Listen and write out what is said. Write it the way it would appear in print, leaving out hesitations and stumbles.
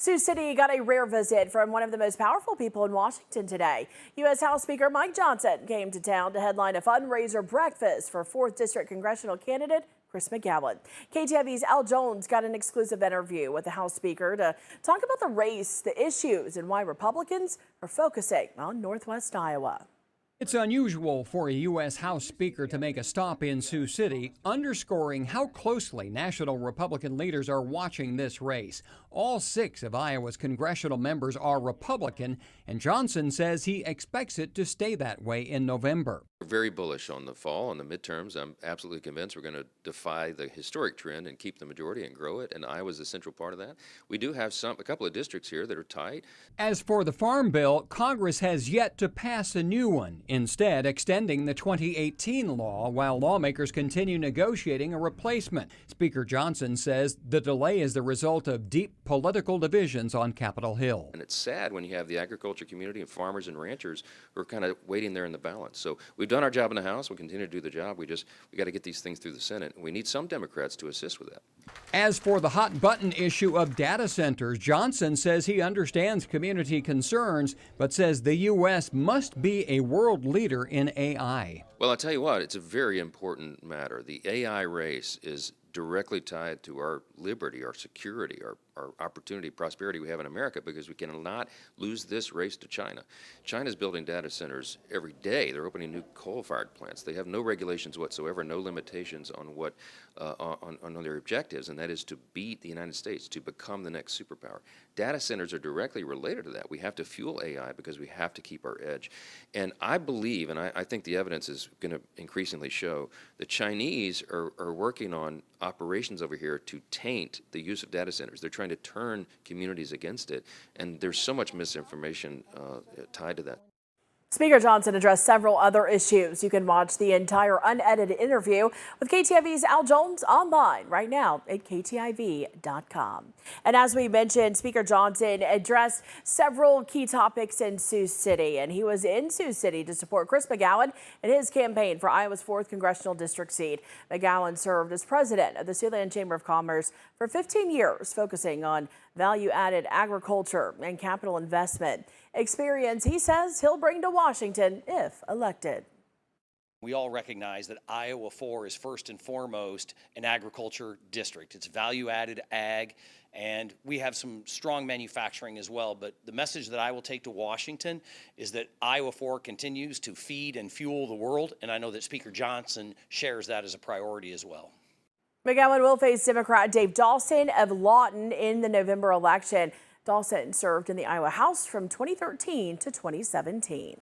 Sioux City got a rare visit from one of the most powerful people in Washington today. U.S. House Speaker Mike Johnson came to town to headline a fundraiser breakfast for 4th District congressional candidate Chris McGowan. KTIV's Al Jones got an exclusive interview with the House Speaker to talk about the race, the issues, and why Republicans are focusing on Northwest Iowa. It's unusual for a U.S. House Speaker to make a stop in Sioux City, underscoring how closely national Republican leaders are watching this race. All 6 of Iowa's congressional members are Republican, and Johnson says he expects it to stay that way in November. We're very bullish on the fall, on the midterms. I'm absolutely convinced we're going to defy the historic trend and keep the majority and grow it, and Iowa's a central part of that. We do have a couple of districts here that are tight. As for the Farm Bill, Congress has yet to pass a new one, instead extending the 2018 law while lawmakers continue negotiating a replacement. Speaker Johnson says the delay is the result of deep political divisions on Capitol Hill. And it's sad when you have the agriculture community and farmers and ranchers who are kind of waiting there in the balance. So we've done our job in the House. We continue to do the job. We got to get these things through the Senate. We need some Democrats to assist with that. As for the hot button issue of data centers, Johnson says he understands community concerns, but says the U.S. must be a world leader in AI. Well, I'll tell you what, it's a very important matter. The AI race is directly tied to our liberty, our security, our opportunity, prosperity we have in America, because we cannot lose this race to China. China's building data centers every day. They're opening new coal-fired plants. They have no regulations whatsoever, no limitations on what on their objectives, and that is to beat the United States, to become the next superpower. Data centers are directly related to that. We have to fuel AI because we have to keep our edge. And I believe, and I think the evidence is going to increasingly show, the Chinese are working on operations over here to taint the use of data centers. They're trying to turn communities against it, and there's so much misinformation tied to that. Speaker Johnson addressed several other issues. You can watch the entire unedited interview with KTIV's Al Jones online right now at KTIV.com. And as we mentioned, Speaker Johnson addressed several key topics in Sioux City, and he was in Sioux City to support Chris McGowan in his campaign for Iowa's 4th congressional district seat. McGowan served as president of the Siouxland Chamber of Commerce for 15 years, focusing on value-added agriculture and capital investment. Experience, he says, he'll bring to Washington if elected. We all recognize that Iowa 4 is first and foremost an agriculture district. It's value-added ag, and we have some strong manufacturing as well. But the message that I will take to Washington is that Iowa 4 continues to feed and fuel the world, and I know that Speaker Johnson shares that as a priority as well. McGowan will face Democrat Dave Dawson of Lawton in the November election. Dawson served in the Iowa House from 2013 to 2017.